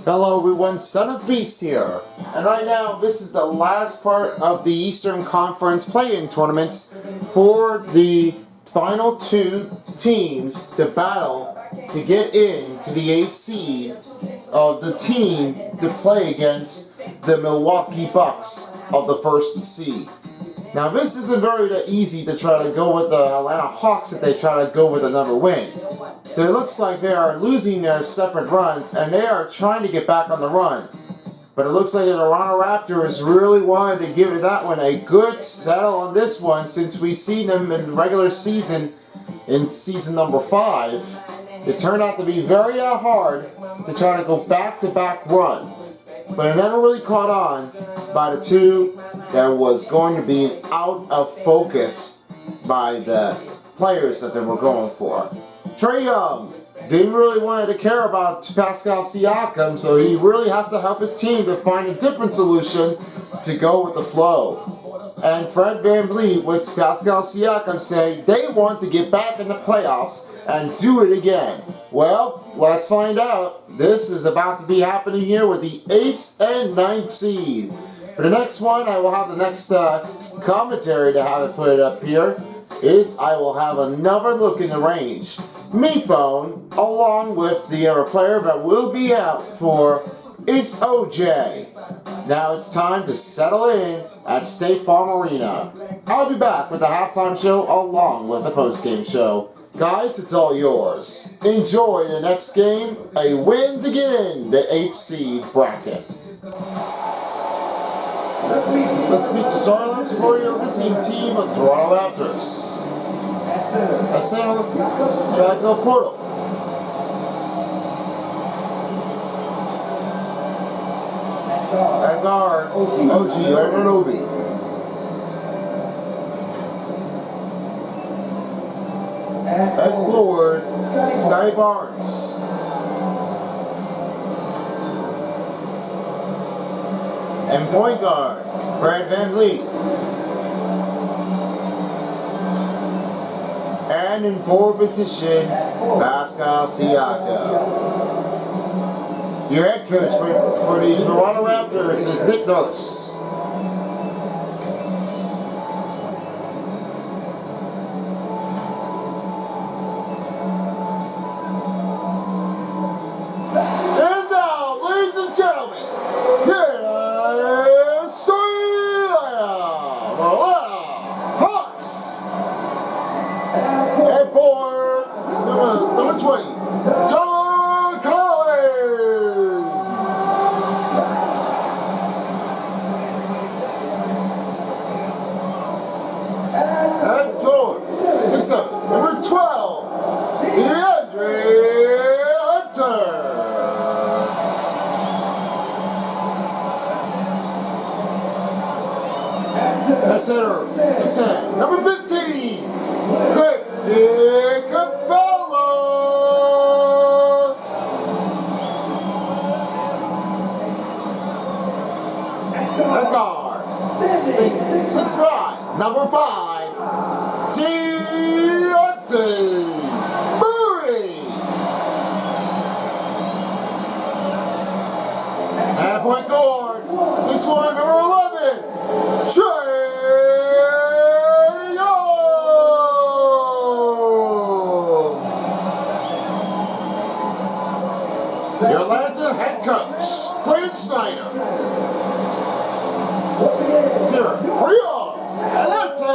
Hello everyone, Son of Beast here. And right now, this is the last part of the Eastern Conference play-in tournaments for the final two teams to battle to get into the 8th seed of the team to play against the Milwaukee Bucks of the 1st seed. Now this isn't very easy to try to go with the Atlanta Hawks if they try to go with another win. So it looks like they are losing their separate runs and they are trying to get back on the run. But it looks like the Toronto Raptors really wanted to give that one a good settle on this one since we've seen them in the regular season in season number 5. It turned out to be very hard to try to go back-to-back run. But it never really caught on by the two that was going to be out of focus by the players that they were going for. Trae Young didn't really want to care about Pascal Siakam, so he really has to help his team to find a different solution to go with the flow. And Fred VanVleet with Pascal Siakam saying they want to get back in the playoffs and do it again. Well, let's find out. This is about to be happening here with the 8th and 9th seed. For the next one, I will have the next commentary to have it put it up here. I will have another look in the range. Meatbone, along with the other player that will be out for, is OJ. Now it's time to settle in at State Farm Arena. I'll be back with the halftime show along with the postgame show. Guys, it's all yours. Enjoy the next game, a win to get in the 8th seed bracket. Let's meet the starters for your missing team of Toronto Raptors. Asano Drago Porto. At guard, OG Anunoby. At forward, Scotty Barnes. And point guard, Fred VanVleet. And in forward position, Pascal Siakam. Your head coach for the Toronto Raptors is Nick Nurse. And now, ladies and gentlemen, here's Hawks. And for number 20, John Collins. At forward, 6'7", number 12, DeAndre Hunter. At center, 6'10", number 15, Click Capella. At guard, 6'5", number 5, Deontay Murray. At point guard, 6'1", number 11, Trae Young. Your Atlanta head coach, Quinn Snyder. Atlanta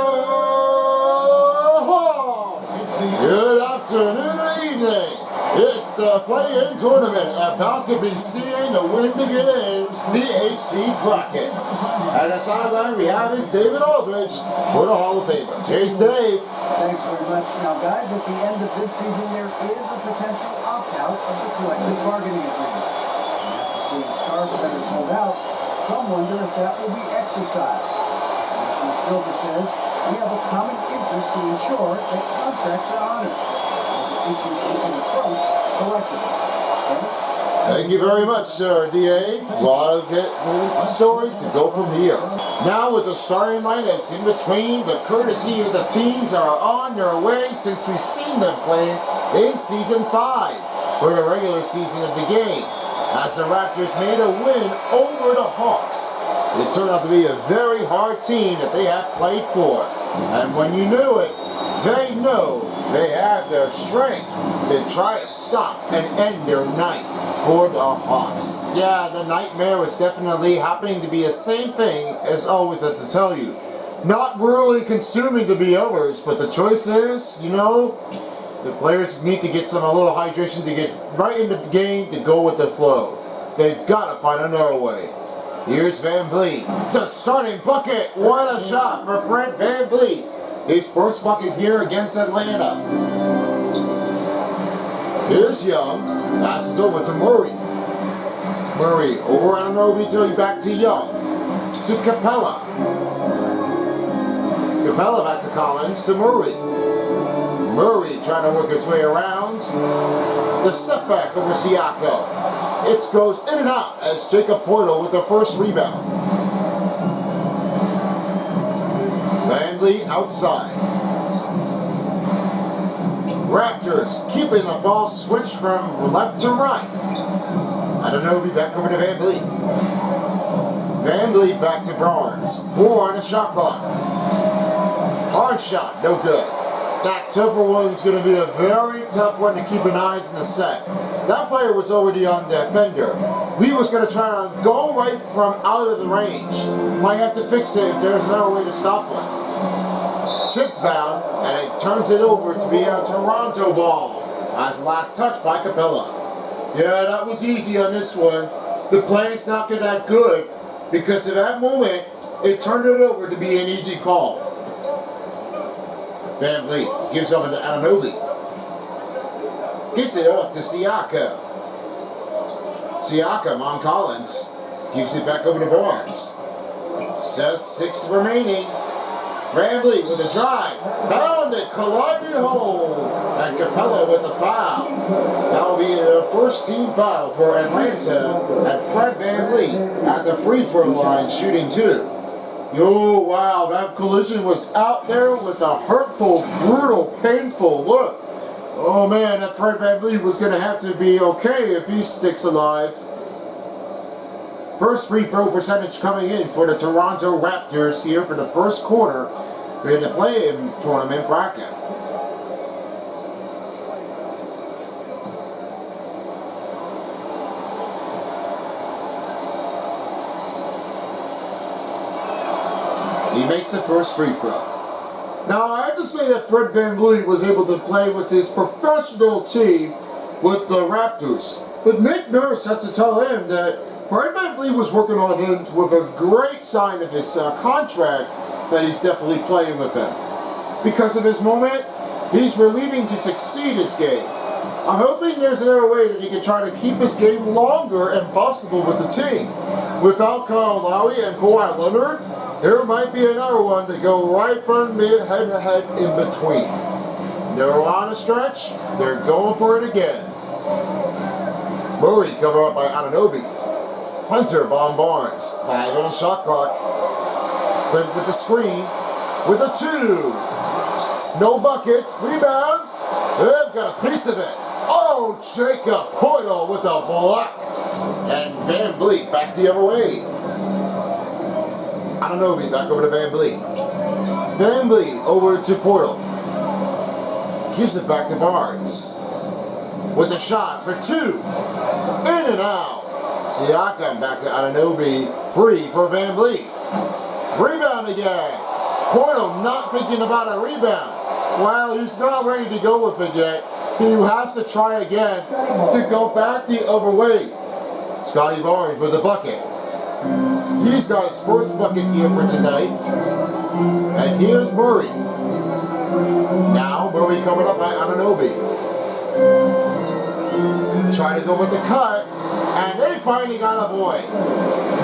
Hawks. Good afternoon and evening. It's the play-in tournament about to be seeing the win to get in the 8th seed bracket. At the sideline, we have is David Aldridge for the Hall of Famer. Here's Dave. Thanks very much. Now, guys, at the end of this season, there is a potential opt-out of the collective bargaining agreement. After seeing star players hold out, some wonder if that will be exercised. Silver says, we have a common interest to ensure that contracts are honored. As issues can approach collectively. Thank you very much, sir, DA. A lot of stories to go from here. Now with the starting lineups in between, the courtesy of the teams that are on their way since we've seen them playing in Season 5 for the regular season of the game. as the Raptors made a win over the Hawks. It turned out to be a very hard team that they have played for. And when you knew it, they know they have their strength to try to stop and end their night for the Hawks. Yeah, the nightmare was definitely happening to be the same thing as always have to tell you. Not really consuming to be others, but the choice is, you know, the players need to get a little hydration to get right into the game to go with the flow. They've got to find another way. Here's Van Vliet, the starting bucket. What a shot for Fred Van Vliet. His first bucket here against Atlanta. Here's Young, passes over to Murray. Murray over on Anunoby, back to Young, to Capella. Capella back to Collins, to Murray. Murray trying to work his way around. The step back over Siakam. It goes in and out as Jacob Portal with the first rebound. Van Vliet outside. Raptors keeping the ball switched from left to right. Anunoby back over to Van Vliet. Van Vliet back to Barnes. 4 on the shot clock. Hard shot, no good. That tougher one is going to be a very tough one to keep an eye on the set. That player was already on the defender. He was going to try to go right from out of the range. Might have to fix it if there's another way to stop one. Tip bound, and it turns it over to be a Toronto ball. As last touch by Capella. Yeah, that was easy on this one. The play's not that good because at that moment, it turned it over to be an easy call. Van Vliet gives over to Anunoby. Gives it off to Siakam. Siakam on Collins. Gives it back over to Barnes. Just 6 remaining. Van Vliet with a drive. Found it, collided home. And Capella with the foul. That'll be their first team foul for Atlanta. And Fred Van Vliet at the free throw line shooting 2. Yo, wow, that collision was out there with a hurtful, brutal, painful look. Oh man, that Fred Van Vliet was going to have to be okay if he sticks alive. First free throw percentage coming in for the Toronto Raptors here for the first quarter in the play-in tournament bracket. He makes the first free throw. Now, I have to say that Fred Van Vliet was able to play with his professional team with the Raptors. But Nick Nurse has to tell him that Fred Van Vliet was working on him with a great sign of his contract that he's definitely playing with him. Because of his moment, he's relieving to succeed his game. I'm hoping there's another way that he can try to keep his game longer and possible with the team. Without Kyle Lowry and Kawhi Leonard, there might be another one to go right from head to head in between. They're on a stretch, they're going for it again. Murray covered up by Anunoby. Hunter bomb Barnes. 5 on the shot clock. Clint with the screen. With a 2. No buckets. Rebound. They've got a piece of it. Oh, Jacob Portal with a block. And Van Vliet back the other way. Anunoby back over to Van Vliet. Van Vliet over to Portal. Gives it back to Barnes. With a shot for 2. In and out. Siakam back to Anunoby. 3 for Van Vliet. Rebound again. Portal not thinking about a rebound. Well, he's not ready to go with it yet. He has to try again to go back the other way. Scotty Barnes with the bucket. He's got his first bucket here for tonight. And here's Murray. Now Murray coming up by Anunoby. Try to go with the cut. And they finally got a boy.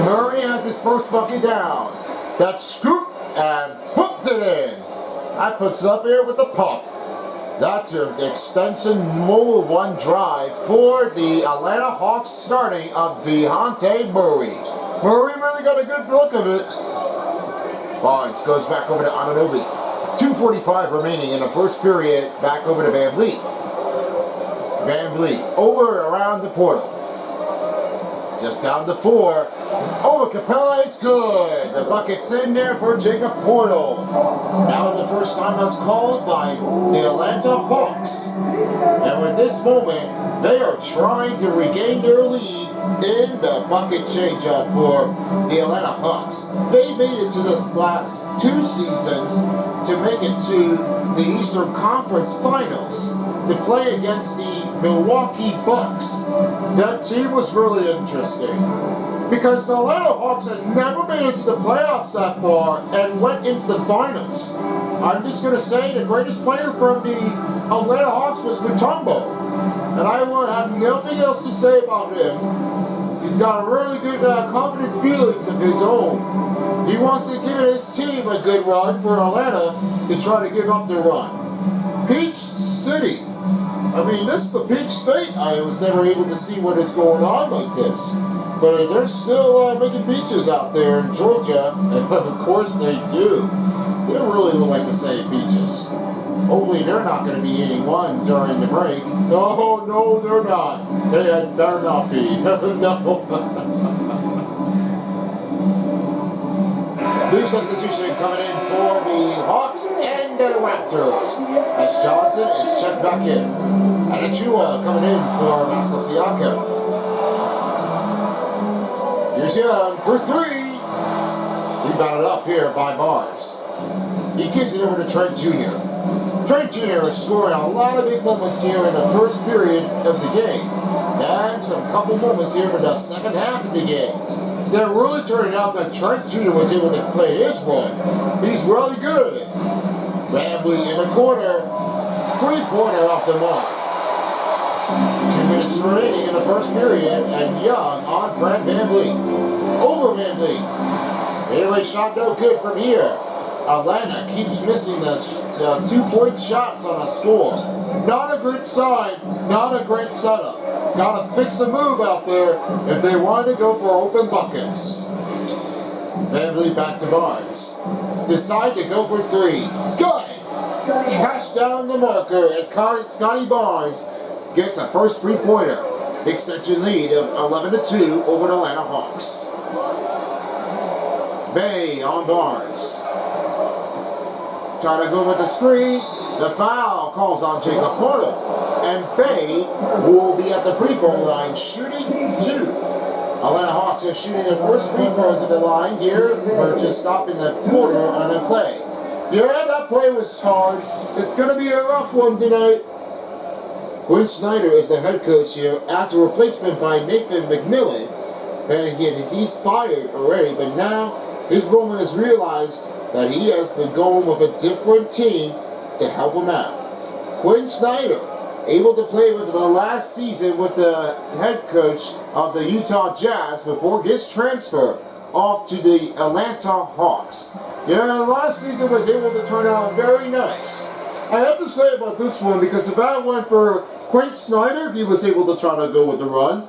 Murray has his first bucket down. That scoop and hooked it in. That puts it up here with the pump. That's your extension mobile 1 drive for the Atlanta Hawks starting of DeJounte Murray. Murray really got a good look of it. Barnes goes back over to Anunoby. 2:45 remaining in the first period. Back over to Van Vliet. Van Vliet over around the Portal. just down to 4. Over Capella is good. The bucket's in there for Jacob Portal. Now the first time that's called by the Atlanta Hawks. And at this moment, they are trying to regain their lead in the bucket changeup for the Atlanta Hawks. They made it to this last 2 seasons to make it to the Eastern Conference Finals to play against the Milwaukee Bucks. That team was really interesting because the Atlanta Hawks had never made it to the playoffs that far and went into the finals. I'm just going to say the greatest player from the Atlanta Hawks was Mutombo. And I would have nothing else to say about him. He's got really good confident feelings of his own. He wants to give his team a good run for Atlanta to try to give up their run. Peach City. I mean, this is the Peach State. I was never able to see what is going on like this. But they're still making peaches out there in Georgia. And of course they do. They really look like the same peaches. Hopefully they're not going to be eating one during the break. No, no, they're not. They had better not be. No. New substitution coming in for the Hawks and the Raptors. As Johnson is checked back in. And Achua coming in for Vasil Siakam. Here's Young for 3. Rebounded up here by Barnes. He kicks it over to Trent Jr. Trent Jr. is scoring a lot of big moments here in the first period of the game. And some couple moments here in the second half of the game. They're really turning out that Trent Jr. was able to play his run. He's really good. Rambly in the corner. 3-pointer off the mark. 2 minutes remaining in the first period. And Young on Brad VanVleet. Over VanVleet. Fadeaway shot no good from here. Atlanta keeps missing the 2-point shots on a score. Not a good sign, not a great setup. Gotta fix a move out there if they want to go for open buckets. VanVleet back to Barnes. Decide to go for 3. Got it! Cash down the marker as Scotty Barnes gets a first 3-pointer. Extension lead of 11-2 over the Atlanta Hawks. Bay on Barnes. Try to go with the screen. The foul calls on Jacob Portal. And Bay will be at the free throw line shooting 2. Atlanta Hawks are shooting their first free throws at the line here for just stopping the quarter on the play. Yeah, that play was hard. It's going to be a rough one tonight. Quinn Snyder is the head coach here after replacement by Nathan McMillan. And he's fired already, but now his moment has realized that he has been going with a different team to help him out. Quinn Snyder, able to play with the last season with the head coach of the Utah Jazz before his transfer off to the Atlanta Hawks. Yeah, last season was able to turn out very nice. I have to say about this one, because if that went for Quinn Snyder, he was able to try to go with the run.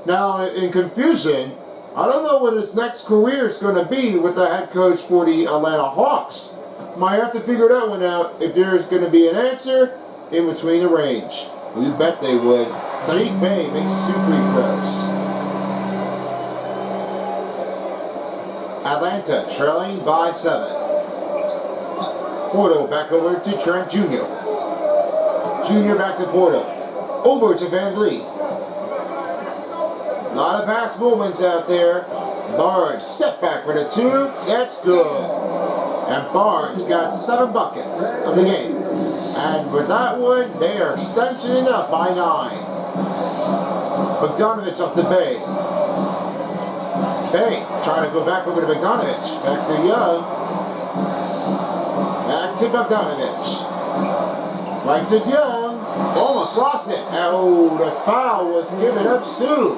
Now, in confusion, I don't know what his next career is going to be with the head coach for the Atlanta Hawks. Might have to figure that one out if there's going to be an answer in between the range. You bet they would. Sadiq Bey makes 2 free throws. Atlanta trailing by 7. Portal back over to Trent Jr. Jr. back to Portal. Over to VanVleet. A lot of pass movements out there. Barnes, step back for the 2. That's good. And Barnes got 7 buckets of the game. And with that one, they are extensioning up by 9. Bogdanovich up to Bay. Bay trying to go back over to Bogdanovich. Back to Young. Back to Bogdanovich. Right to Young. Almost lost it. Oh, the foul was given up soon.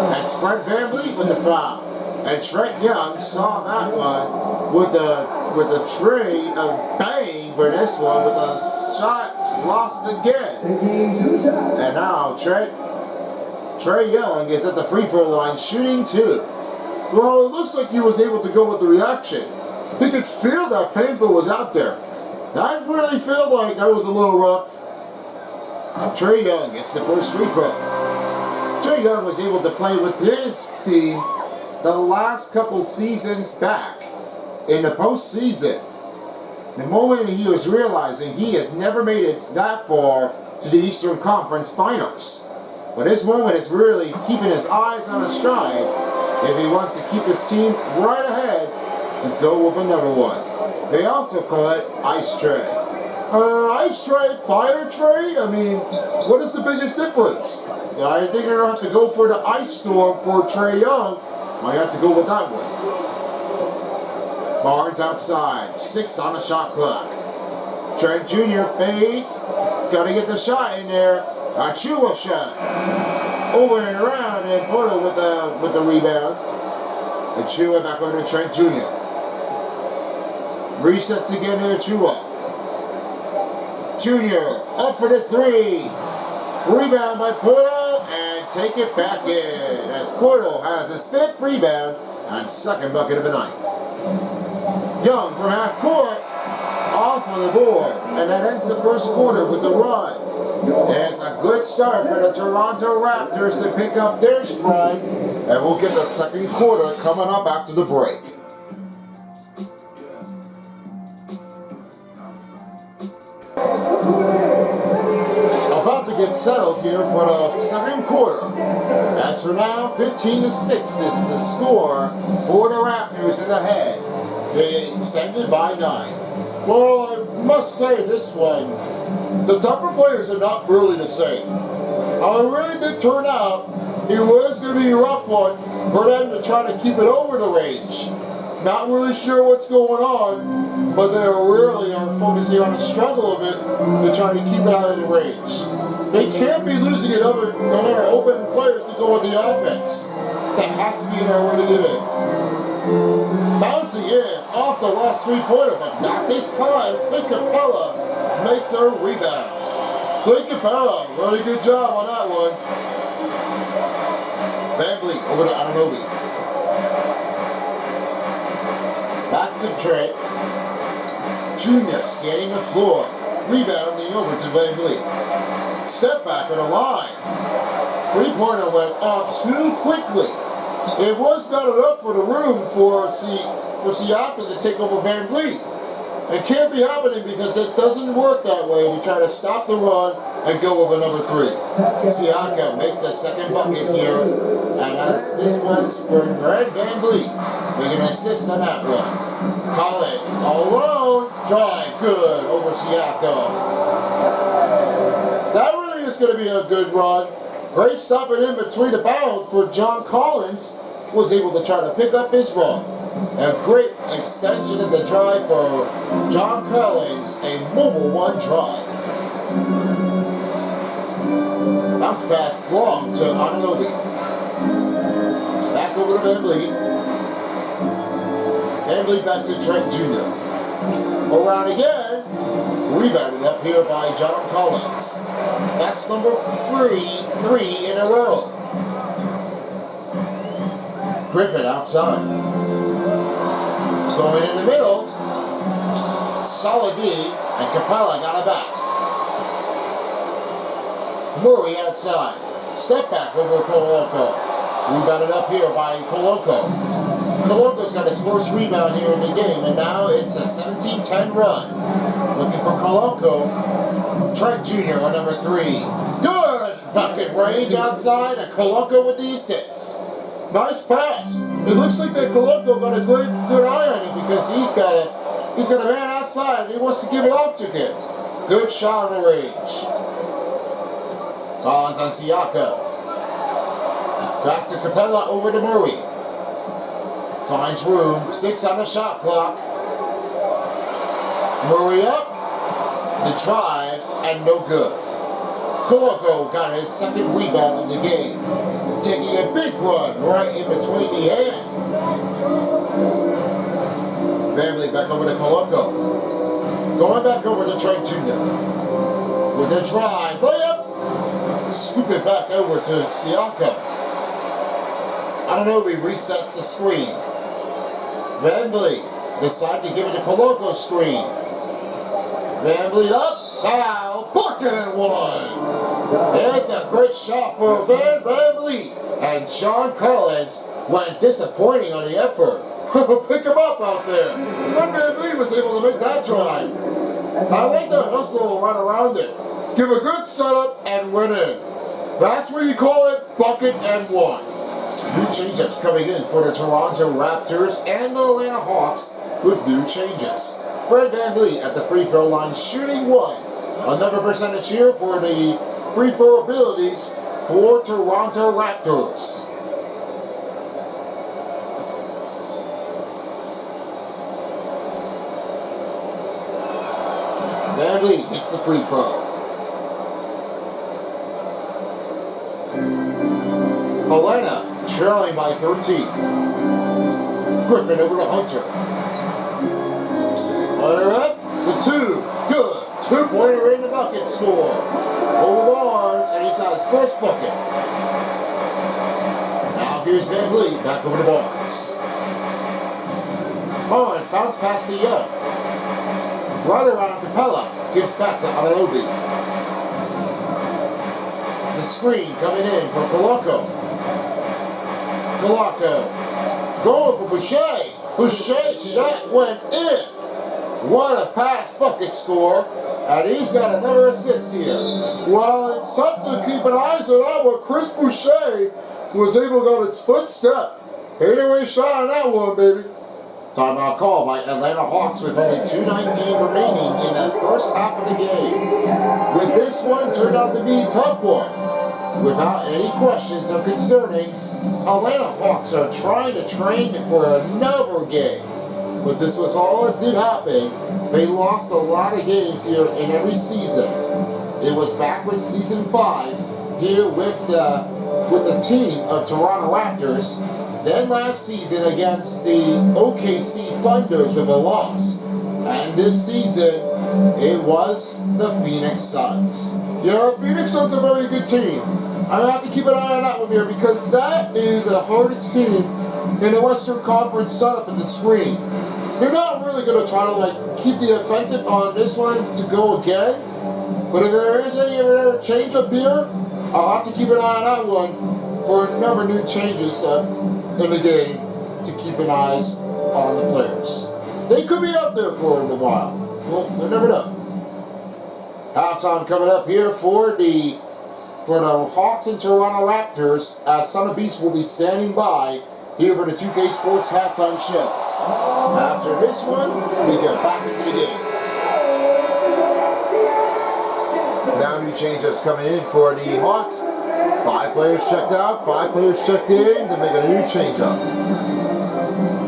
That's Fred VanVleet with the foul. And Trent Young saw that one with a tray of bang for this one with a shot lost again. And now Trey Young is at the free throw line shooting 2. Well, it looks like he was able to go with the reaction. He could feel that paintball was out there. I really feel like that was a little rough. Trey Young gets the first free throw. Trae Young was able to play with his team the last couple seasons back in the postseason. The moment he was realizing he has never made it that far to the Eastern Conference Finals. But this moment is really keeping his eyes on a stride if he wants to keep his team right ahead to go with another one. They also call it Ice Tray. Ice Tray, Fire Tray? I mean, what is the biggest difference? I think they're going to have to go for the Ice Storm for Trae Young. Might have to go with that one. Barnes outside, 6 on the shot clock. Trent Jr. fades, gotta get the shot in there. Achua shot. Over and around, and Porto with the rebound. Achua back over to Trent Jr. Resets again to Achua. Jr. up for the 3. Rebound by Porto, and take it back in as Porto has his 5th rebound and 2nd bucket of the night. Young from half court, off of the board, and that ends the first quarter with the run. And it's a good start for the Toronto Raptors to pick up their stride, and we'll get the second quarter coming up after the break. About to get settled here for the second quarter. As for now, 15-6 is the score for the Raptors in the head. They extended by 9. Well, I must say this one, the tougher players are not really the same. How it really did turn out, it was going to be a rough one for them to try to keep it over the range. Not really sure what's going on, but they really are focusing on a struggle of it to try to keep it out of the range. They can't be losing it over their open players to go with the offense. That has to be in our way to get it. Bouncing in off the last 3-pointer, but not this time. Clint Capella makes a rebound. Clint Capella, really good job on that one. Van Vliet over to Anunoby. Back to Trent. Jr. scanning the floor. Rebounding over to Van Vliet. Step back on the line. 3-pointer went off too quickly. It was not enough for the room for Siakam to take over Van Vliet. It can't be happening because it doesn't work that way to try to stop the run and go with another 3. Siakam makes a second bucket here, and as this was for Red Van Vliet, we can assist on that one. Collins alone, drive good over Siakam. That really is going to be a good run. Great stopping in between the bounds for John Collins, was able to try to pick up his run. A great extension in the drive for John Collins, a mobile 1 drive. Bounce pass long to Anunoby. Back over to Van Vliet. Van Vliet back to Trent Jr. Around again. Rebounded up here by John Collins. That's number 3 in a row. Griffin outside. Going in the middle. Solid D, and Capella got it back. Murray outside. Step back over Koloko. Rebounded up here by Koloko. Koloko's got his first rebound here in the game, and now it's a 17-10 run. Looking for Koloko. Trent Jr. on number 3. Good bucket range outside, and Koloko with the assist. Nice pass. It looks like that Koloko got a good eye on him because he's got a man outside and he wants to give it off to him. Good shot on the range. Collins on Siakam. Back to Capella over to Murray. Finds room. 6 on the shot clock. Murray up. The drive and no good. Koloko got his 2nd rebound in the game. Taking a big run right in between the hand. Van Vliet back over to Koloko. Going back over to Trent Jr. With a drive. Layup. Scoop it back over to Siakam. Anunoby resets the screen. Van Vliet decides to give it to Koloko's screen. Van Vliet up. Foul. Bucket and 1. It's a great shot for Van Vliet. And John Collins went disappointing on the effort. Pick him up out there. Van Vliet was able to make that drive. I like the hustle right around it. Give a good setup and win in. That's what you call it, bucket and one. New changeups coming in for the Toronto Raptors and the Atlanta Hawks with new changes. Fred VanVleet at the free throw line shooting one. Another percentage here for the free throw abilities for Toronto Raptors. VanVleet hits the free throw. Atlanta trailing by 13. Griffin over to Hunter. Hunter up, the two, good. 2-pointer in the bucket score. Over Barnes, and he's on his first bucket. Now here's VanVleet, back over to Barnes. Barnes bounce pass to Young. Right around Capella, gives back to Anunoby. The screen coming in for Koloko. Going for Boucher. Boucher's shot went in. What a pass bucket score. And he's got another assist here. Well, it's tough to keep an eye on that one. Chris Boucher was able to go his footstep. Fadeaway shot on that one, baby. Timeout call by Atlanta Hawks with only 2:19 remaining in the first half of the game. With this one, turned out to be a tough one. Without any questions or concernings, Atlanta Hawks are trying to train for another game. But this was all that did happen. They lost a lot of games here in every season. It was back with season 5 here with the team of Toronto Raptors. Then last season against the OKC Thunders with a loss. And this season, it was the Phoenix Suns. Yeah, Phoenix Suns are a very good team. I'm going to have to keep an eye on that one here because that is the hardest team in the Western Conference setup in the screen. They're not really going to try to keep the offensive on this one to go again. But if there is any other change up here, I'll have to keep an eye on that one for a number of new changes in the game to keep an eye on the players. They could be up there for a while. Well, we'll never know. Halftime coming up here for the Hawks and Toronto Raptors, as Son of Beast will be standing by here for the 2K Sports halftime show. After this one, we get back into the game. Now new changes coming in for the Hawks. 5 players checked out, 5 players checked in to make a new change-up.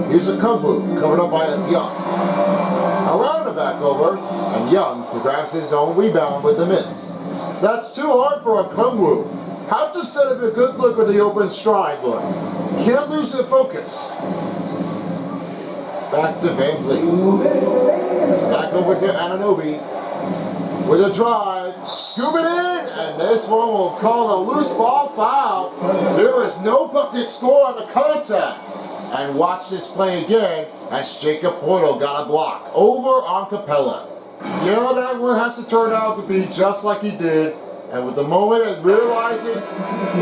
Here's a Kumbu covered up by Young. Around the back over, and Young grabs his own rebound with the miss. That's too hard for a Kumbu. Have to set up a good look with the open stride look. Can't lose the focus. Back to VanVleet. Back over to Anunoby. With a drive, scoop it in, and this one will call a loose ball foul. There is no bucket score on the contact. And watch this play again as Jacob Poeltl got a block over on Capella. You know, that one has to turn out to be just like he did. And with the moment it realizes,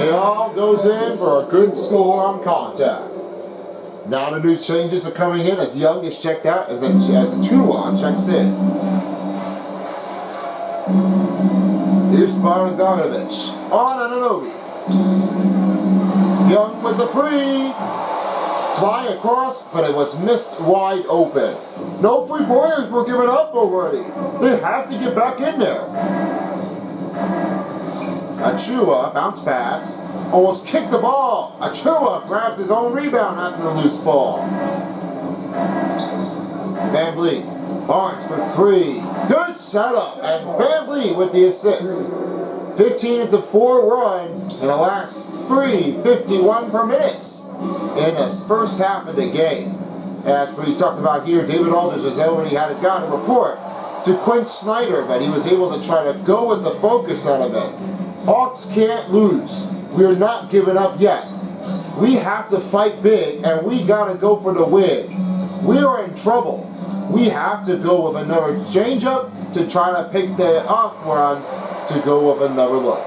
it all goes in for a good score on contact. Now the new changes are coming in as Young is checked out as a 2-1 checks in. Here's Bogdanovich on Anunoby. Young with the 3. Fly across, but it was missed wide open. No 3-pointers were given up already. They have to get back in there. Achua, bounce pass, almost kicked the ball. Achua grabs his own rebound after the loose ball. VanVleet, Barnes for 3. Good setup, and VanVleet with the assist. 15-4 run in the last 3:51 per minute in the first half of the game. As we talked about here, David Aldridge has already had gotten a report to Quinn Snyder, but he was able to try to go with the focus out of it. Hawks can't lose. We're not giving up yet. We have to fight big, and we got to go for the win. We are in trouble. We have to go with another change-up to try to pick the up run to go with another look.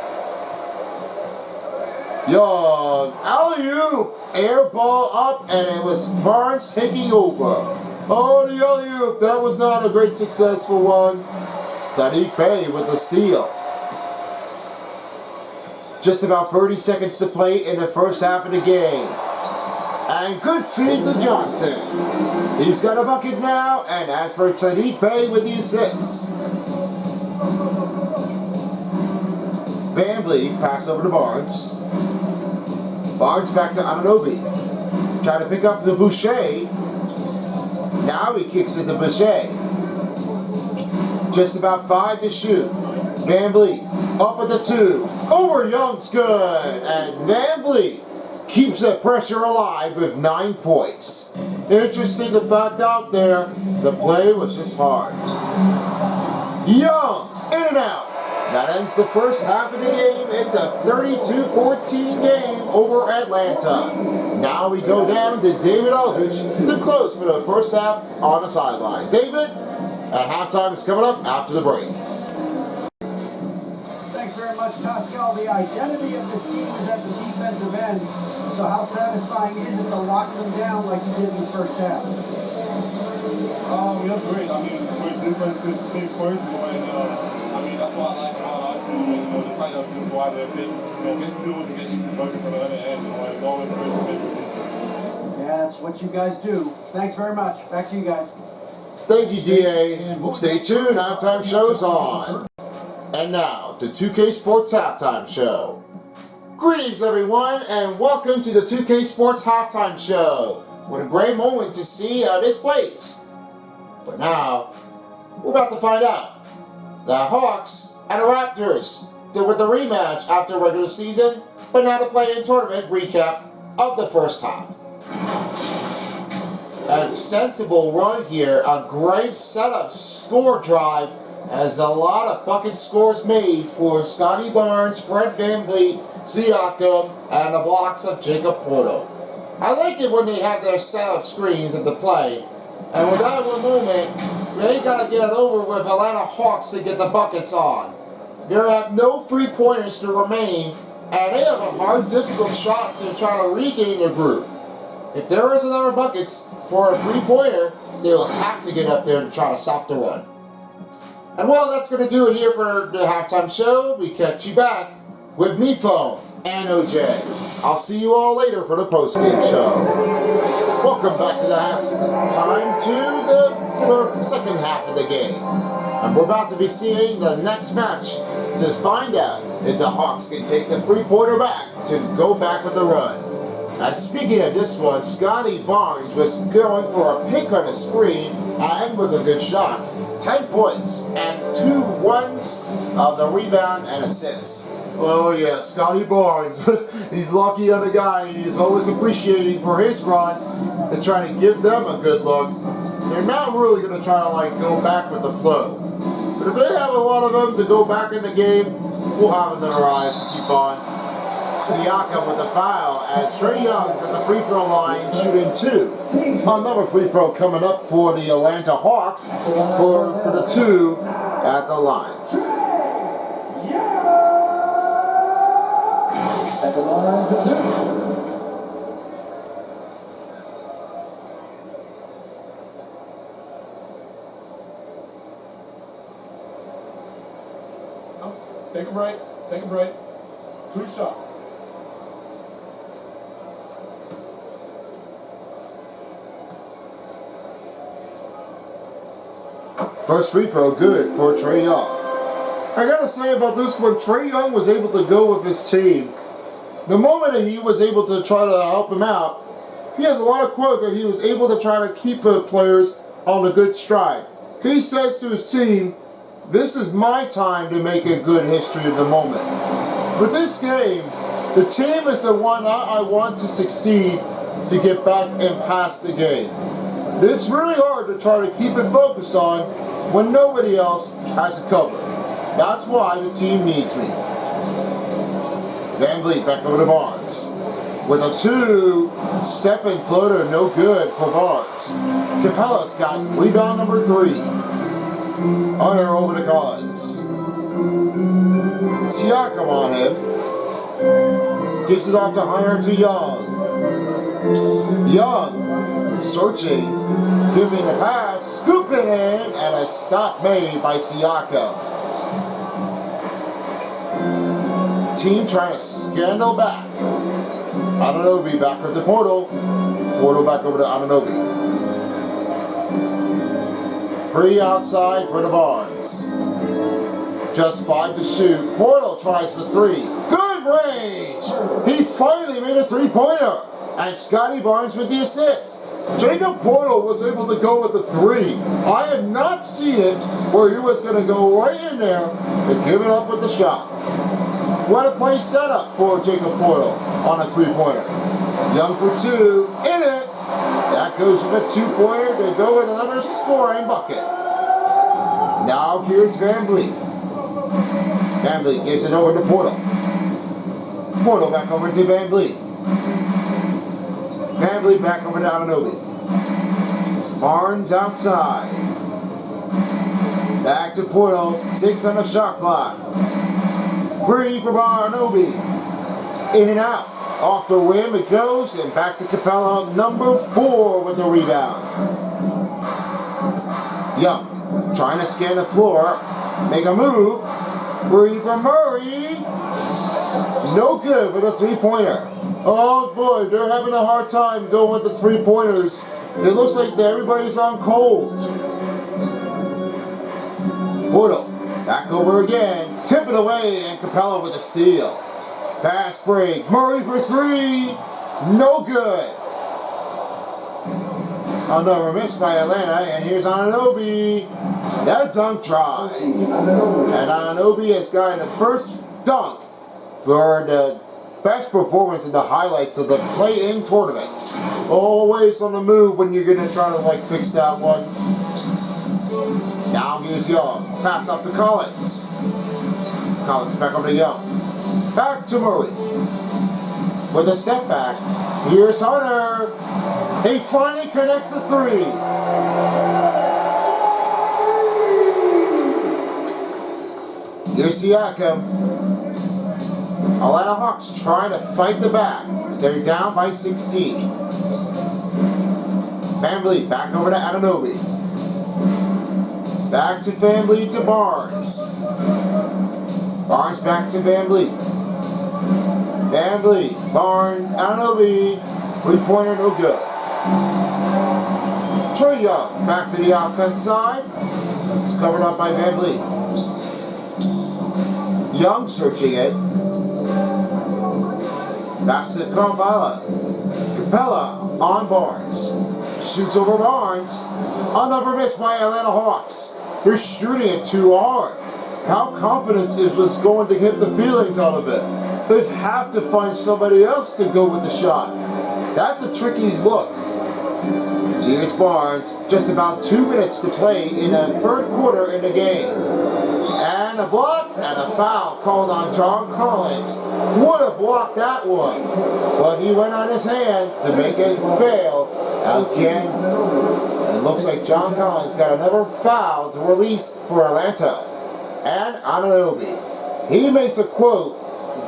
Young, alley-oop, air ball up, and it was Barnes taking over. Oh, the alley-oop, that was not a great successful one. Saddiq Bey with the steal. Just about 30 seconds to play in the first half of the game. And good feed to Johnson. He's got a bucket now, and as for Saddiq Bey with the assist. Van Vliet pass over to Barnes. Barnes back to Anunoby. Try to pick up the Boucher. Now he kicks it to Boucher. Just about 5 to shoot. Van Vliet up at the 2. Over Young's good. And Van Vliet keeps the pressure alive with 9 points. Interesting the fact out there, the play was just hard. Young, in and out. That ends the first half of the game. It's a 32-14 game over Atlanta. Now we go down to David Aldridge to close for the first half on the sideline. David, at halftime is coming up after the break. Thanks very much, Pascal. The identity of this team is at the defensive end. So how satisfying is it to lock them down like you did in the first half? That's great. I mean, we're defensive team first, and that's what I like about our team. And, the fact that we can go out there and get steals and get easy buckets on the other end, and go in first and make it. Yeah, that's what you guys do. Thanks very much. Back to you guys. Thank you, DA. Stay tuned. Halftime show's on. And now, the 2K Sports Halftime Show. Greetings, everyone, and welcome to the 2K Sports Halftime Show. What a great moment to see how this plays. But now, we're about to find out. The Hawks and the Raptors did with the rematch after regular season, but now the play-in tournament recap of the first half. A sensible run here, a great setup score drive, as a lot of bucket scores made for Scotty Barnes, Fred VanVleet, Siakam, and the blocks of Jacob Porto. I like it when they have their setup screens at the play, and with that one moment, they gotta get it over with Atlanta Hawks to get the buckets on. They have no 3-pointers to remain, and they have a hard, difficult shot to try to regain their group. If there is another buckets for a 3-pointer, they will have to get up there to try to stop the run. And well, that's going to do it here for the halftime show. We catch you back with me, Phone and OJ. I'll see you all later for the post-game show. Welcome back to the halftime to the second half of the game. And we're about to be seeing the next match to find out if the Hawks can take the 3-pointer back to go back with the run. And speaking of this one, Scotty Barnes was going for a pick on the screen and with a good shot. 10 points and 2 ones of the rebound and assist. Oh yeah, Scotty Barnes. He's lucky on the guy. He's always appreciating for his run to try to give them a good look. They're not really going to try to go back with the flow. But if they have a lot of them to go back in the game, we'll have it in our eyes to keep on. Siakam with the foul as Trae Young's at the free throw line shooting 2. Another free throw coming up for the Atlanta Hawks for the 2 at the line. At the line, the 2. Take a break. Take a break. 2 shots. First free throw good for Trae Young. I gotta say about this one, Trae Young was able to go with his team. The moment that he was able to try to help him out, he has a lot of quote that he was able to try to keep the players on a good stride. He says to his team, this is my time to make a good history of the moment. With this game, the team is the one I want to succeed to get back and pass the game. It's really hard to try to keep it focused on when nobody else has it covered. That's why the team needs me. VanVleet back over to Barnes. With a 2-stepping floater, no good for Barnes. Capella's got rebound number 3. Hunter over to Collins. Siakam on him. Gives it off to Hire to Young. Young searching, giving the pass, scooping in, and a stop made by Siakam. Team trying to scandal back. Anunoby back with the Portal. Portal back over to Anunoby. Free outside for the Barnes. Just 5 to shoot. Portal tries the 3. Good range! He finally made a 3-pointer. And Scotty Barnes with the assist. Jacob Portal was able to go with the 3. I have not seen it where he was going to go right in there and give it up with the shot. What a play setup for Jacob Portal on a 3-pointer. Young for 2. In it. That goes with a 2-pointer to go with another scoring bucket. Now here's VanVleet. VanVleet gives it over to Portal. Portal back over to VanVleet. VanVleet back over to Anunoby. Barnes outside. Back to Portal. 6 on the shot clock. Free from Anunoby. In and out. Off the rim it goes, and back to Capella, number 4 with the rebound. Young trying to scan the floor. Make a move. Free from Murray. No good with a 3-pointer. Oh boy, they're having a hard time going with the 3-pointers. It looks like everybody's on cold. Portal, back over again. Tip it away, and Capella with a steal. Fast break. Murray for 3. No good. Another miss by Atlanta, and here's Anunoby. That dunk try. And Anunoby has gotten the first dunk for the best performance in the highlights of the play-in tournament. Always on the move when you're going to try to fix that one. Now here's Young. Pass off to Collins. Collins back over to Young. Back to Murray. With a step back. Here's Hunter. He finally connects the 3. Here's Siakam. Atlanta Hawks trying to fight the back. They're down by 16. VanVleet back over to Anunoby. Back to VanVleet to Barnes. Barnes back to VanVleet. VanVleet, Barnes, Anunoby. 3-pointer, no good. Trae Young back to the offense side. It's covered up by VanVleet. Young searching it. Pass to Capella. Capella on Barnes. Shoots over Barnes. Another miss by Atlanta Hawks. They're shooting it too hard. How confident is this going to hit the feelings out of it? They have to find somebody else to go with the shot. That's a tricky look. Here's Barnes. Just about 2 minutes to play in the 3rd quarter in the game. And a block and a foul called on John Collins. Would have blocked that one. But he went on his hand to make it fail again. And it looks like John Collins got another foul to release for Atlanta. And Anunoby. He makes a quote,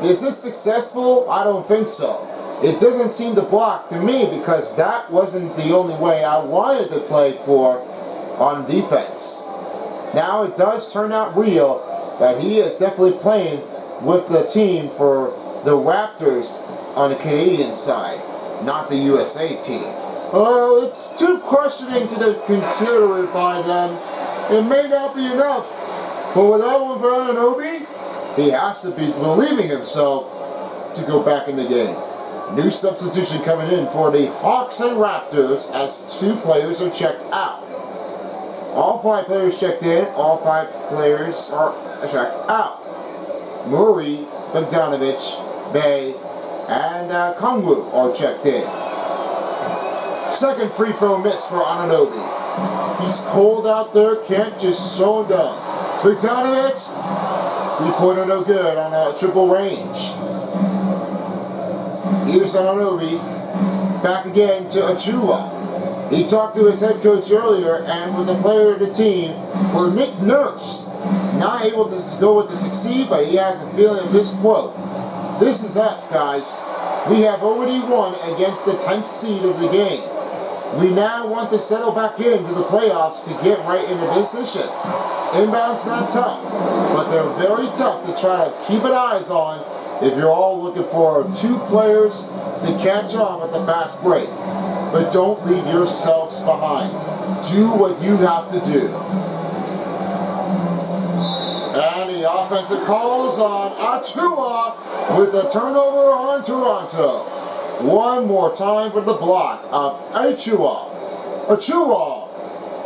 "Is this successful? I don't think so. It doesn't seem to block to me because that wasn't the only way I wanted to play for on defense." Now it does turn out real that he is definitely playing with the team for the Raptors on the Canadian side, not the USA team. Well, it's too questioning to consider it by them. It may not be enough. But with that one for Anunoby, he has to be believing himself to go back in the game. New substitution coming in for the Hawks and Raptors as 2 players are checked out. All 5 players checked in, all 5 players are checked out. Murray, Bogdanovich, Bay, and Kongwu are checked in. Second free throw miss for Anunoby. He's cold out there, can't just slow him down. Bogdanovich, 3-pointer no good on a triple range. Here's Anunoby, back again to Achua. He talked to his head coach earlier, and with the player of the team, for Nick Nurse, not able to go with the succeed, but he has a feeling of this quote. This is us, guys. We have already won against the 10th seed of the game. We now want to settle back into the playoffs to get right into position. Inbound's not tough, but they're very tough to try to keep an eyes on if you're all looking for 2 players to catch on with the fast break. But don't leave yourselves behind. Do what you have to do. And the offensive calls on Achua with the turnover on Toronto. One more time for the block of Achua.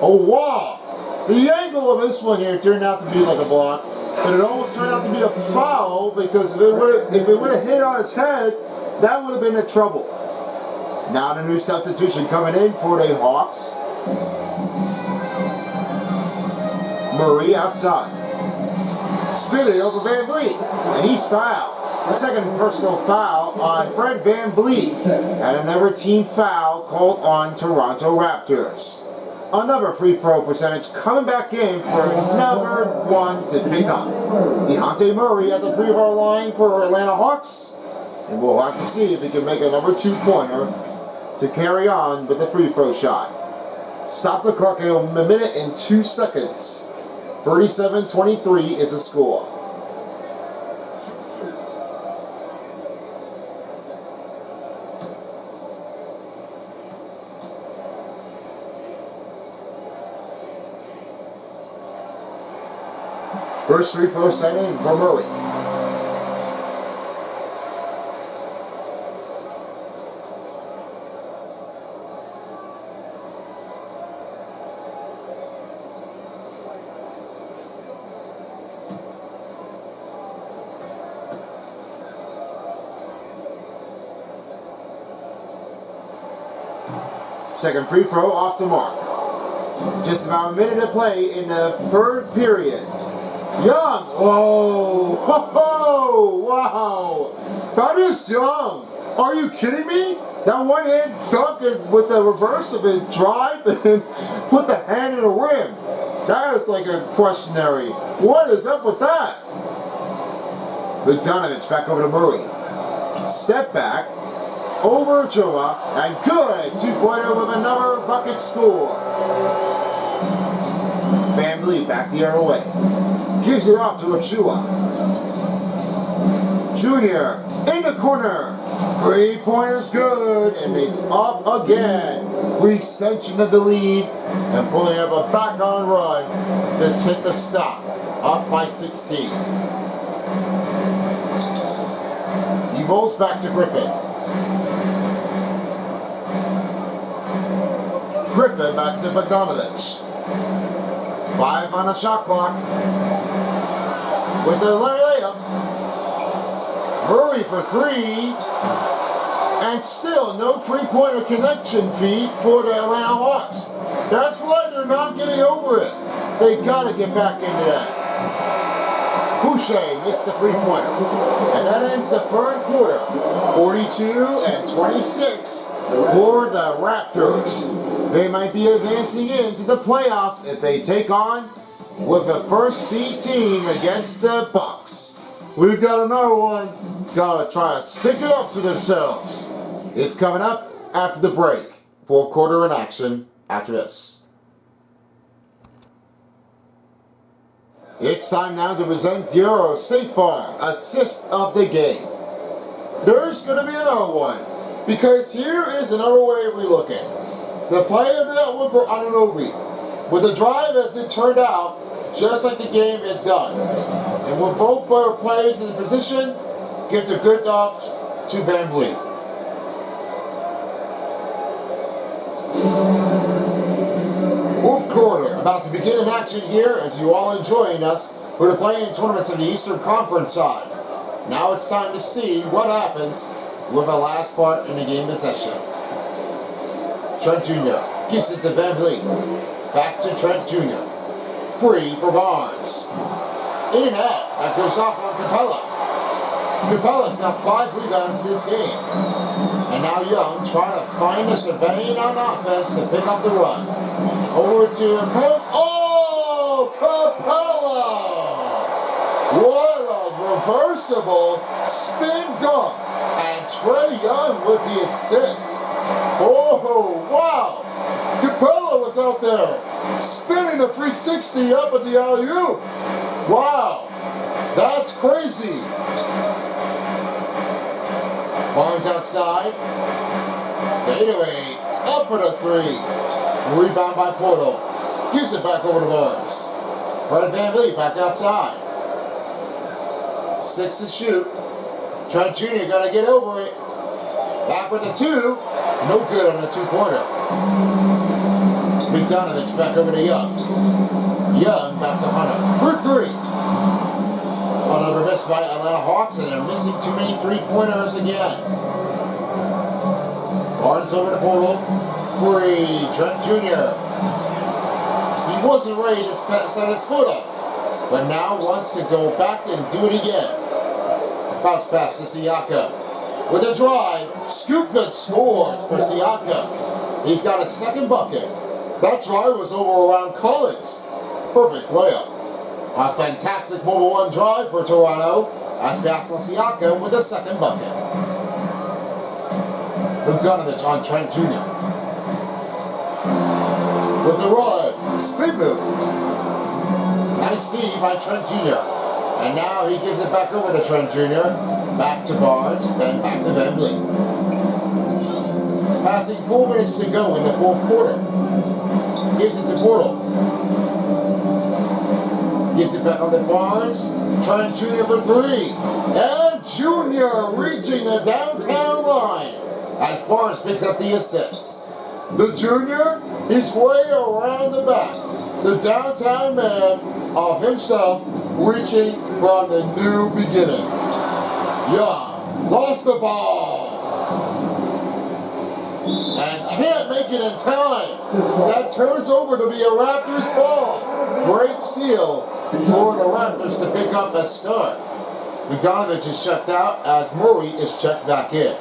Oh wow! The angle of this one here turned out to be like a block, but it almost turned out to be a foul because if it would have hit on his head, that would have been a trouble. Now the new substitution coming in for the Hawks. Murray outside. Spinning over Van Vliet, and he's fouled. The second personal foul on Fred Van Vliet, and another team foul called on Toronto Raptors. Another free throw percentage coming back in for another one to pick up. Dejounte Murray at the free throw line for Atlanta Hawks, and we'll have to see if he can make a number 2-pointer to carry on with the free throw shot. Stop the clock at a minute and 2 seconds. 37-23 is the score. First free throw set in for Murray. Second free throw off the mark. Just about a minute to play in the third period. Young! Whoa! Whoa! Wow! That is Young! Are you kidding me? That one-hand dunk with the reverse of it, drive and put the hand in the rim. That is like a questionary. What is up with that? Bogdanovich back over to Murray. Step back. Over Joa, and good 2-pointer with another bucket score. Van Vliet back the other way. Gives it off to Achua. Junior in the corner. 3-pointer's good, and it's up again. Re-extension of the lead, and pulling up a back-on run. Just hit the stop. Up by 16. He rolls back to Griffin. Griffin back to Bogdanovich. 5 on the shot clock. With the layup. Murray for 3. And still no 3-pointer connection feed for the Atlanta Hawks. That's why they're not getting over it. They gotta get back into that. Boucher missed the 3-pointer. And that ends the third quarter. 42-26 for the Raptors. They might be advancing into the playoffs if they take on with the first seed team against the Bucks. We've got another one. Gotta try to stick it up to themselves. It's coming up after the break. Fourth quarter in action after this. It's time now to present your State Farm assist of the game. There's gonna be another one. Because here is another way we look at it. The player that went for Anunoby, with the drive that it turned out just like the game had done. And when both players in the position, get the good off to Van Vliet. Fourth quarter, about to begin in action here as you all are joining us for the play-in tournaments of the Eastern Conference side. Now it's time to see what happens with the last part in the game possession. Trent Jr. gives it to Van Vliet. Back to Trent Jr. Free for Barnes. In and out. That goes off on Capella. Capella's got 5 rebounds in this game. And now Young trying to find a surveying on offense to pick up the run. Over to Capella. What a reversible spin dunk. And Trae Young with the assist. Oh, wow. Capella was out there spinning a 360 up at the alley-oop. Wow. That's crazy. Barnes outside. Fadeaway. Up for the three. Rebound by Portal. Gives it back over to Barnes. Fred VanVleet back outside. 6 to shoot. Trent Jr. got to get over it. Back with the 2. No good on the 2-pointer. McDonough back over to Young. Young back to Hunter. For 3. Another miss by Atlanta Hawks, and they're missing too many 3-pointers again. Barnes over to Portal. Free. Trent Jr. He wasn't ready to set his foot up, but now wants to go back and do it again. Bounce pass to Siakam. With a drive, scoop and scores for Siakam. He's got a second bucket. That drive was over around Collins. Perfect layup. A fantastic mobile one drive for Toronto as Pascal Siakam with the second bucket. Bogdanovich on Trent Jr. With the run, spin move. Nice steal by Trent Jr. And now he gives it back over to Trent Jr. Back to Barnes, then back to VanVleet. Passing 4 minutes to go in the 4th quarter. Gives it to Portal. Gives it back on to Barnes. Trent Jr. for 3. And Jr. reaching the downtown line as Barnes picks up the assist. The Junior is way around the back. The downtown man of himself reaching from the new beginning. Young lost the ball and can't make it in time. That turns over to be a Raptors ball. Great steal for the Raptors to pick up a start. Bogdanovich is checked out as Murray is checked back in.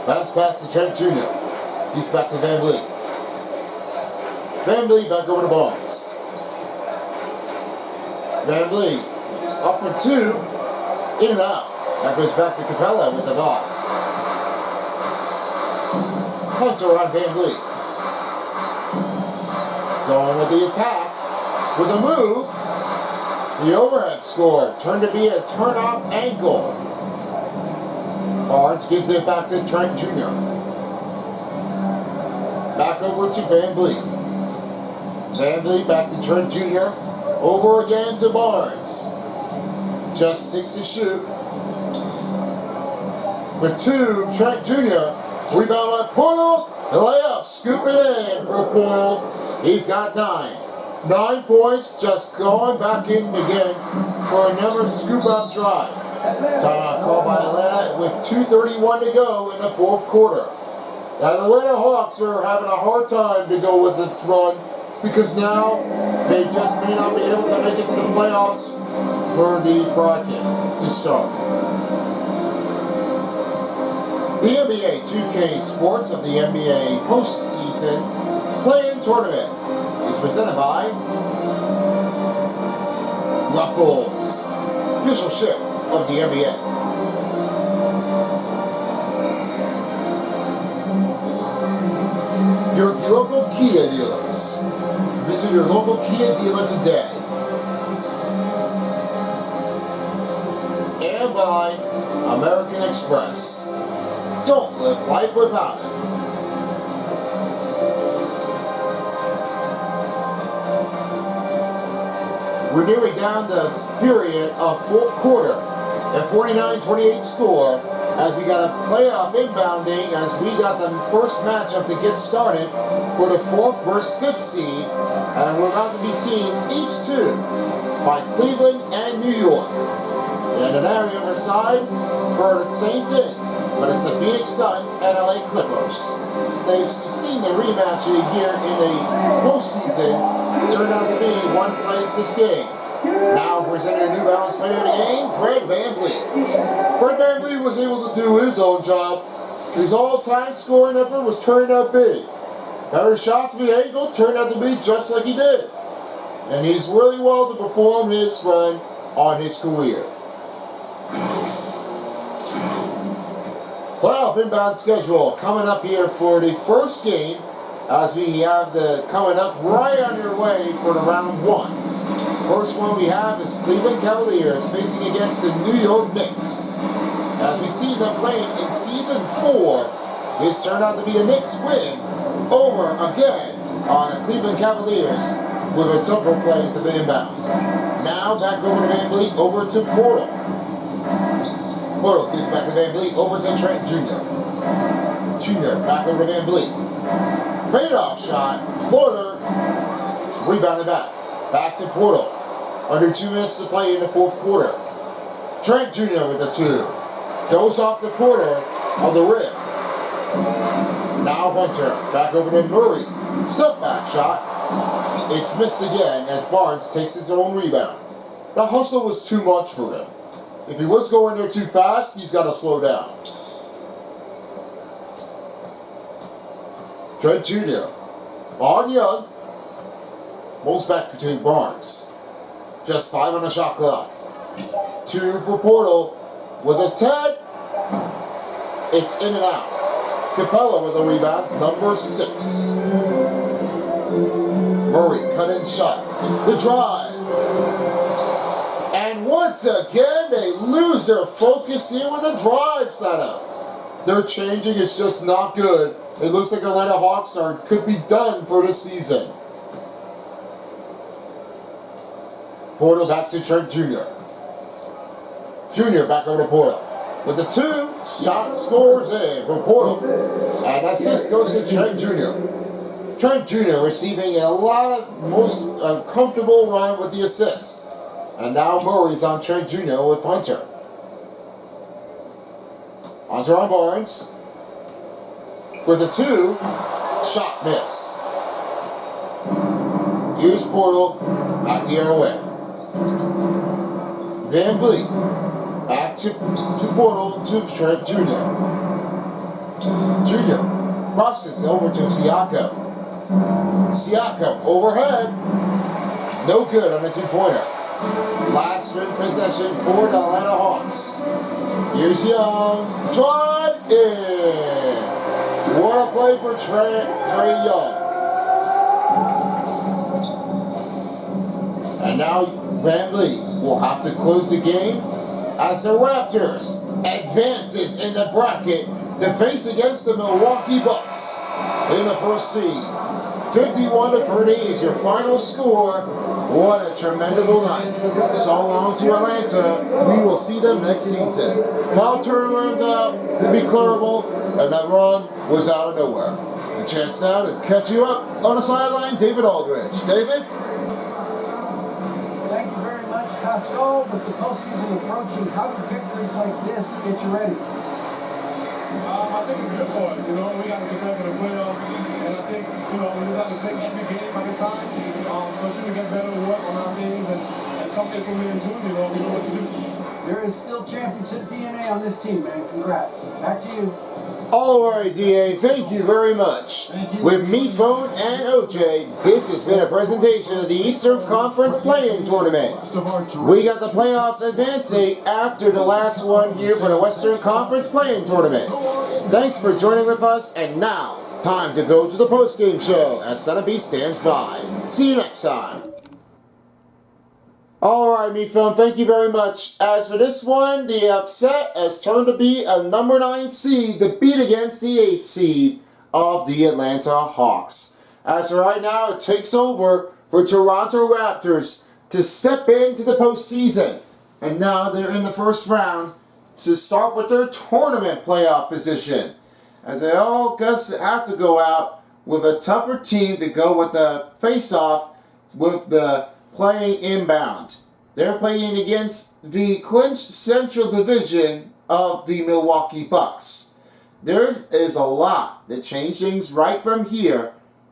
Bounce pass to Trent Jr. He's back to VanVleet. VanVleet back over to Barnes. VanVleet up for 2. In and out. That goes back to Capella with the ball. Hunter on VanVleet. Going with the attack. With the move. The overhead score turned to be a turn-off ankle. Barnes gives it back to Trent Jr. Back over to VanVleet. VanVleet back to Trent Jr. Over again to Barnes. Just 6 to shoot. With 2, Trent Jr. Rebound by Portal. The layup, scoop it in for Portal. He's got 9. 9 points, just going back in again for another scoop-up drive. Timeout called by Atlanta with 2:31 to go in the 4th quarter. Now the Atlanta Hawks are having a hard time to go with the run because now they just may not be able to make it to the playoffs for the bracket to start. The NBA 2K Sports of the NBA postseason play-in tournament is presented by Ruffles, official ship of the NBA. Your local Kia dealers. Visit your local Kia dealer today. And by American Express. Don't live life without it. We're nearing down this period of 4th quarter. A 49-28 score as we got a playoff inbounding as we got the first matchup to get started for the 4th versus 5th seed, and we're about to be seeing each 2 by Cleveland and New York. And an area on our side for the same thing, but it's the Phoenix Suns and LA Clippers. They've seen the rematch here in the postseason. Turned out to be one plays this game. Now presenting a New Balance player of the game, Fred VanVleet. Fred VanVleet was able to do his own job, His all-time scoring effort was turned out big. Better shots via angle turned out to be just like he did. And he's really well to perform his run on his career. Playoff inbound schedule coming up here for the first game, as we have the coming up right underway for the round one. First one we have is Cleveland Cavaliers facing against the New York Knicks. As we see them playing in Season 4, this turned out to be the Knicks win over again on the Cleveland Cavaliers with a tougher plays of the inbound. Now back over to Van Vliet, over to Portal. Portal gives back to Van Vliet, over to Trent Jr. Jr. back over to Van Vliet. Fade-off shot, floater, rebounded back. Back to Portal. Under 2 minutes to play in the fourth quarter. Trent Jr. with the 2. Goes off the quarter on the rim. Now Hunter, back over to Murray. Step back shot. It's missed again as Barnes takes his own rebound. The hustle was too much for him. If he was going there too fast, he's got to slow down. Trent Jr. on Young. Moves back to Barnes. Just 5 on the shot clock. 2 for Portal. With a 10. It's in and out. Capella with a rebound, number 6. Murray cut in shot. The drive. And once again, they lose their focus here with a drive setup. Their changing is just not good. It looks like Atlanta Hawks could be done for the season. Portal back to Trent Jr. Jr. back over to Portal. With the 2, shot scores in for Portal. And assist goes to Trent Jr. Trent Jr. receiving a lot of most comfortable run with the assist. And now Murray's on Trent Jr. with Hunter. Hunter on Barnes. With the 2, shot miss. Here's Portal, back the other way. Van Vliet, back to Portal to Trent Jr. Jr. crosses over to Siakam. Siakam overhead, no good on the 2-pointer. Last rim possession for the Atlanta Hawks. Here's Young, drive in. What a play for Trae Young. And now Van Vliet will have to close the game as the Raptors advances in the bracket to face against the Milwaukee Bucks in the first seed. 51-30 is your final score. What a tremendous night. So long to Atlanta. We will see them next season. Now turnaround will be clearable, and that run was out of nowhere. The chance now to catch you up on the sideline, David Aldridge. David? Pascal, with the postseason approaching, how do victories like this get you ready? I think it's good for us. We got to prepare for the playoffs, and I think we just have to take every game at a time. Continue to get better and work on our things, and come April, May, and June, we know what to do. There is still championship DNA on this team, man. Congrats. Back to you. All right, DA, thank you very much. With me, Phone, and OJ, this has been a presentation of the Eastern Conference Play-In Tournament. We got the playoffs advancing after the last one here for the Western Conference Play-In Tournament. Thanks for joining with us, and now, time to go to the post-game show as Sunapee stands by. See you next time. Alright, me film, thank you very much. As for this one, the upset has turned to be a number 9 seed to beat against the 8th seed of the Atlanta Hawks. As for right now, it takes over for Toronto Raptors to step into the postseason. And now they're in the first round to start with their tournament playoff position. As they all have to go out with a tougher team to go with the face-off with the playing inbound. They're playing against the clinched Central Division of the Milwaukee Bucks. There is a lot that change things right from here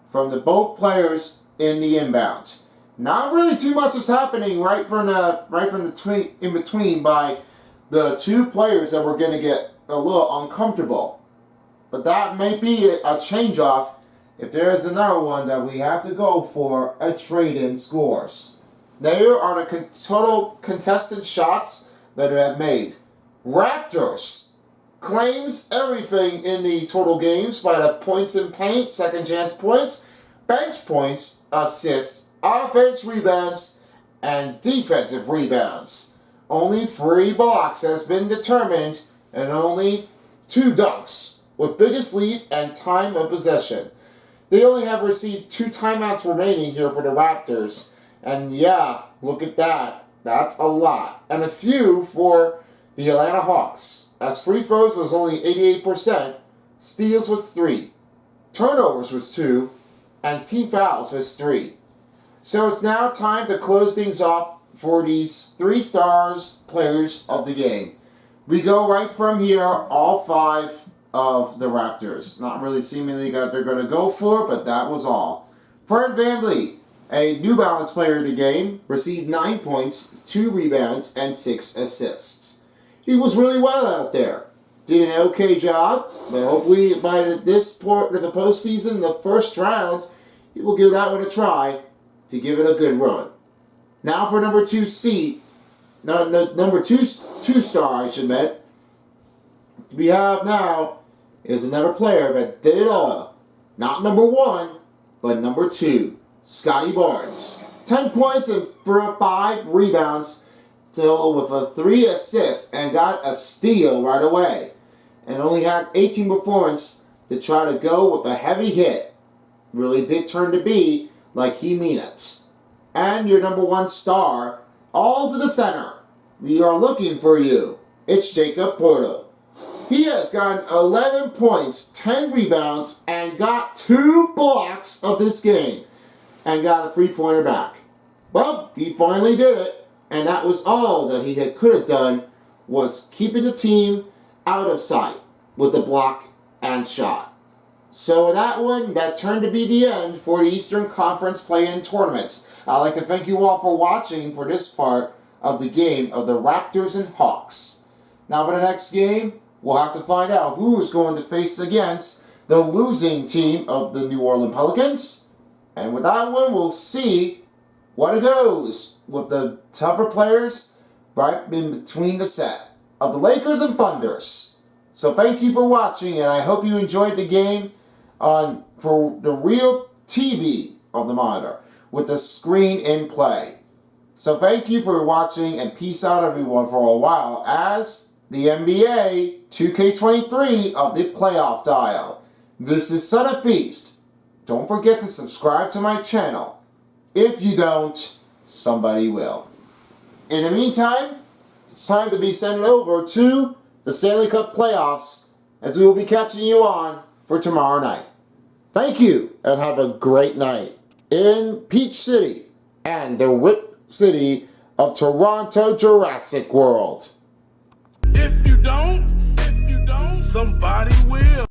from the both players in the inbound. Not really too much is happening right from the in between by the two players that were going to get a little uncomfortable. but that may be a change-off if there is another one that we have to go for a trade-in scores. There are the total contested shots that are have made. Raptors claims everything in the total games by the points in paint, second chance points, bench points, assists, offense rebounds, and defensive rebounds. Only 3 blocks has been determined and only 2 dunks with biggest lead and time of possession. They only have received 2 timeouts remaining here for the Raptors. And yeah, look at that. That's a lot. And a few for the Atlanta Hawks. As free throws was only 88%, steals was 3, turnovers was 2, and team fouls was 3. So it's now time to close things off for these 3 stars players of the game. We go right from here, all 5 of the Raptors. Not really seemingly what they're going to go for, but that was all. Fred VanVleet, a New Balance player of the game, received 9 points, 2 rebounds, and 6 assists. He was really well out there. Did an okay job, but hopefully by this point of the postseason, the first round, he will give that one a try to give it a good run. Now for number 2 seed, number 2 star, I should admit. We have now is another player that did it all. Not number 1, but number 2, Scotty Barnes. 10 points and 5 rebounds. Still with a 3 assists and got a steal right away. And only had 18 performance to try to go with a heavy hit. Really did turn to be like he mean it. And your number 1 star, all to the center. We are looking for you. It's Jacob Porto. He has gotten 11 points, 10 rebounds, and got 2 blocks of this game. And got a 3-pointer back. Well, he finally did it. And that was all that he could have done, was keeping the team out of sight with the block and shot. So that one, that turned to be the end for the Eastern Conference play-in tournaments. I'd like to thank you all for watching for this part of the game of the Raptors and Hawks. Now for the next game, we'll have to find out who's going to face against the losing team of the New Orleans Pelicans. And with that one, we'll see what it goes with the tougher players right in between the set of the Lakers and Thunders. So thank you for watching, and I hope you enjoyed the game for the real TV of the monitor with the screen in play. So thank you for watching, and peace out everyone for a while as the NBA 2K23 of the playoff dial. This is Son of Beast. Don't forget to subscribe to my channel. If you don't, somebody will. In the meantime, it's time to be sent over to the Stanley Cup playoffs, as we will be catching you on for tomorrow night. Thank you, and have a great night in Peach City and the Rip City of Toronto Jurassic World. If you don't, somebody will.